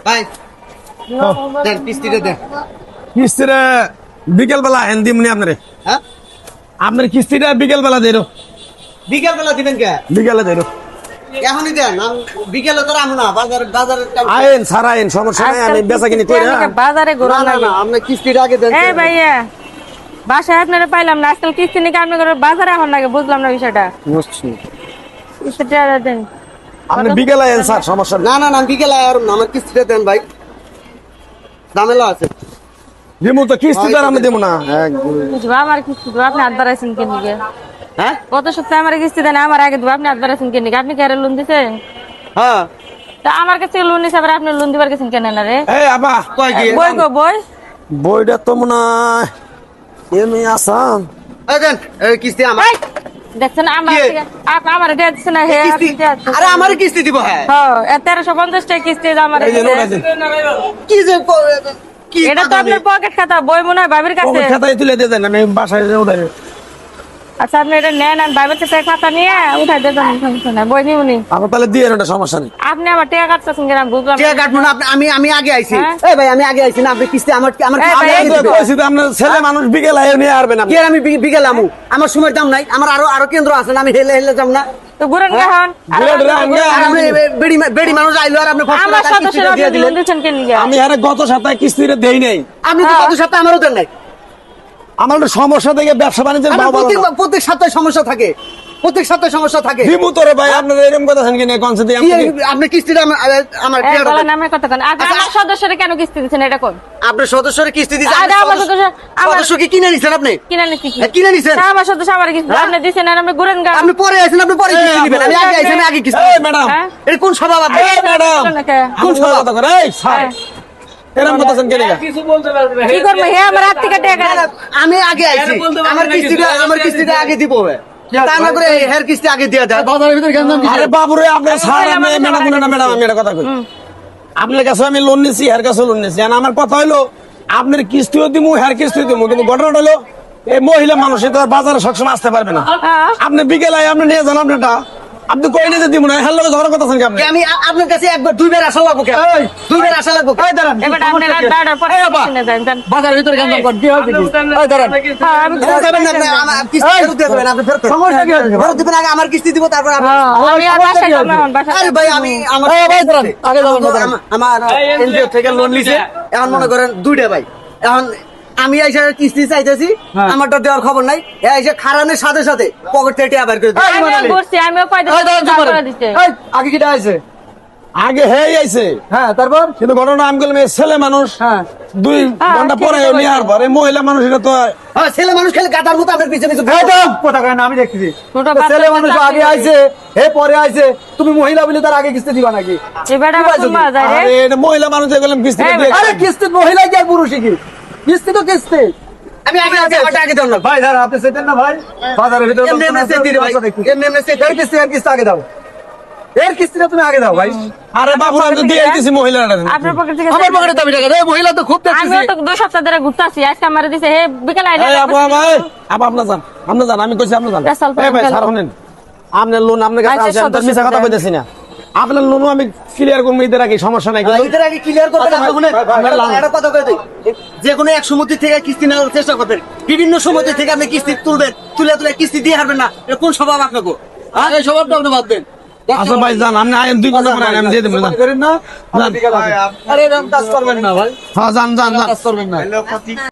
ভাই দেন কিস্তিটা দেন। কিস্তিটা বিকেল বেলা হেন দিমনি আপনারে। হ্যাঁ আপনার কিস্তিটা বিকেল বেলা দেরো। বিকেল বেলা দিবেন কে? বিকেলে দেরো। এখনই দেন, বিকেলে তো রাখবো না, বাজারে আইন সারা আইন সমস্যা নাই, আমি বেচা কিনি করি। বাজারে ঘোরা না না আপনি কিস্তিটা আগে দেন। এই ভাইয়া বাসায় আপনারা পাইলাম না, আজকাল কিস্তি নিয়ে আপনি বাজারে এখন লাগে, বুঝলাম না বিষয়টা। বুঝছি। কিস্তিটা দেন। আপনি বিকেলে আইন স্যার, সমস্যা নাই। না না না বিকেলে আর না, আমার কিস্তিটা দেন ভাই, ঝামেলা আছে। দিমু তো কিস্তিটা আমি দেবো না। বুঝবো আমার কিস্তি দেবো, আপনি হাত বাড়াইছেন কেন? হ্যাঁ গত সপ্তাহে আমার কিস্তি দেন, আমার আগে দেবো, আপনি হাত বাড়াইছেন কেন? আপনি কারে লোন দিছেন? হ্যাঁ তা আমার কাছে লোন হিসাবে আপনি লোন দিবার গেছেন কেন না রে? এই আপা কয় কি বই গো বই বইটা তো মনে হয় এমনি আসাম। এই দেন এই কিস্তি আমার এই, দেখছেন আমার কি? থেকে আমার দেয়া দিচ্ছে না হে কিস্তি। আপনি দেয়া দিচ্ছেন। আরে আমারই কিস্তি দিব। হ্যাঁ হ্যাঁ 1350 টাকা কিস্তি আমার এই যে নোট আছে। কি যে কি এটা তো আপনার পকেট খাতা, বই মনে হয় ভাবির কাছে। পকেট খাতায় তুলে দিয়ে দেন, আমি বাসায় যে উঠাই। আচ্ছা আপনি এটা নেন, আর ভাবির কাছে খাতা নিয়ে উঠাই দেবেন, সমস্যা নাই, বই নিউনি। আমার তাহলে দিয়ে ওটা সমস্যা নেই। আপনি আমার টাকা কাটতেছেন কেন বুঝলাম না। কে কাটবো না? আমি আগে আইছি। হ্যাঁ? এই ভাই আমি আগে আইছি না, আপনি কিস্তি আমার এই ভাই, আগে এই দিবেন। কইছি তো আপনার ছেলে মানুষ বিকেল আইও নিয়ে আসবেন আপনি। কি আর আমি বিকেল আমু? আমার সময় দাম নাই, আমার আরো কেন্দ্র আছে না, আমি হেলে হেলে যাব না। তো ঘুরেন কখন? আর আপনি বেড়ি মানুষ আইলো আর আপনি আমার সদস্যরা আপনি লোন দিচ্ছেন কেন? আমি আরে গত সপ্তাহে কিস্তিটা দেই নাই। আপনি তো কত সপ্তাহ আমারও দেন নাই। আমার একটা সমস্যা থেকে ব্যবসা বাণিজ্যের আমার ভাও ভালো না। প্রত্যেক সপ্তাহে সমস্যা থাকে, প্রত্যেক সপ্তাহে সমস্যা থাকে। দিমু তোরে ভাই, আপনারা এরকম কথা শুনকি না কনসে দিয়ে কি আমি আপনি কিস্তিটা আমার এই বলেন আমার কথা কোন? আমার সদস্যরা কেন কিস্তি দিচ্ছেন এটা কোন? আপনি সদস্যরে কিস্তি দিছেন? আরে আমার সদস্য আমার সদস্য কি কিনে নিছেন আপনি? কিনা নিচ্ছি কি? কিনে নিছেন? তা আমার সদস্য আমার কিস্তি আপনি দিচ্ছেন, আর আমি ঘুরেন গা। আপনি পরে আইছেন, আপনি পরে কিস্তি দিবেন। আমি আগে আইছি, আমি আগে কিস্তি এই দিব। ম্যাডাম, হ্যাঁ? এটা কোন স্বভাব আপনি? এই ম্যাডাম, কোন সময় কথা করে? এই স্যার, হ্যাঁ। এরকম কথা শুনকি না। কি করবো হে আমার হাত থেকে টাকা? আমি আগে আইছি, আমার কিস্তিটা আগে দিব। তা না করে হের কিস্তি আগে দিয়ে দেয়। আরে বাবুরে, আপনার স্যার আমি ম্যাডাম না ম্যাডাম, আমি একটা কথা কই। আপনার কাছে আমি লোন নিছি, হের কাছে লোন নিছি। আর আমার কথা হলো আপনার কিস্তিও দিমু, হের কিস্তিও দিমু, কিন্তু ঘটনাটা হলো এই মহিলা মানুষ তো আর বাজারে সবসময় আসতে পারবে না। হ্যাঁ। আপনি বিকেলে আপনি নিয়ে যান আপনারটা, আপনি কই নিয়ে দিব না, হের লগে ঝগড়া কথা শুনকি আপনি। আমি আপনার কাছে একবার দুইবার আসা লাগবো কেন? দুইবার আসা লাগবো কেন? এবার আপনি রাত 12টার পরে কিনে দেন দেন। বাজারের ভিতরে কেন কর দিয়ে হবে কি? ওই ধরেন হ্যাঁ আমি যাবেন না, আপনি আমার কিস্তি ফেরত দিয়ে দেবেন, আপনি ফেরত দেন। সমস্যা কি আছে? ফেরত দিবেন, আগে আমার কিস্তি দিব, তারপর আপনি। আমি আর বাসায় যাব না, এখন বাসায় আরে ভাই আমি আমার আগে যাবেন না। আমার এনজিও থেকে লোন নিছে, এখন মনে করেন দুইটা ভাই। এখন আমি এসে কিস্তি চাইতেছি, আমারটা দেওয়ার খবর নাই। এসে খারানের সাথে সাথে পকেট থেকে আবার করে দিচ্ছে। আমি বলছি আমিও কয়দিন করে দিতে। আগে কিটা আইছে? আগে হেই আইছে। হ্যাঁ তারপর কিন্তু ঘটনা আমি বললাম, এই ছেলে মানুষ 2 ঘন্টা পরে নিয়ে আর পরে মহিলা মানুষ এটা তো হ্যাঁ, ছেলে মানুষ খেলে গাদার মতো আপনার পিছনে পিছনে কথা কয় না, আমি দেখতেছি। ছোট বাচ্চা ছেলে মানুষ বাচ্চা আগে আইছে, হে পরে আইছে, তুমি মহিলা বলে তার আগে কিস্তি দিবা নাকি? এবারে আমার কোন বাজার রে? আরে এটা মহিলা মানুষ এগুলো কিস্তি এই দিয়ে। আরে কিস্তি মহিলা কি আর পুরুষই কি? কিস্তি তো কিস্তি। আমি আগে আমারটা আগে দেন না ভাই দাঁড়া, আপনি সেটেন না ভাই, বাজারের ভিতরে এমনি এমনি চেক দিতে ভাই, এমনি এমনি চেক এর কিস্তি আগে দাও, এর কিস্তিটা তুমি আগে দাও ভাই। আরে বাবু আমি তো দিয়ে দিছি মহিলাটা। আপনার পকেট থেকে আমার পকেটে দাবি টাকা দেয়, মহিলা তো খুব দেখতেছি। আমিও তো 2 সপ্তাহ ধরে ঘুরতাছি, আজকে আমারে দিছে হে বিকেল আইলে। এই আপু ভাই, আপু আপনি যান, আমি কইছি আপনি যান। রাসাল এই ভাই গেল। স্যার শুনেন, আপনার লোন আপনার কাছে আচ্ছা, আছে, আমি তো সদস্য মিছা কথা দেন। কইতেছি না। আপনার লোনও আমি ক্লিয়ার করব ঈদের আগে, সমস্যা নাই। কিন্তু এদের আগে ক্লিয়ার করবেন আপনি শুনেন। একটা কথা কই দেই, যে কোনো এক সমুদ্র থেকে কিস্তি নেওয়ার চেষ্টা করবেন, বিভিন্ন সমুদ্র থেকে আপনি কিস্তি তুলবেন, তুলে কিস্তি দিয়ে হারবেন না। এটা কোন স্বভাব আপনাকে? হ্যাঁ এই স্বভাবটা আপনি বাদ দেন। আচ্ছা ভাই যান, আপনি আইন 2 ঘন্টা পরে আমি দিয়ে দেব। আরে এরকম কাজ করবেন না ভাই, হ্যাঁ যান যান যান। কাজ করবেন না।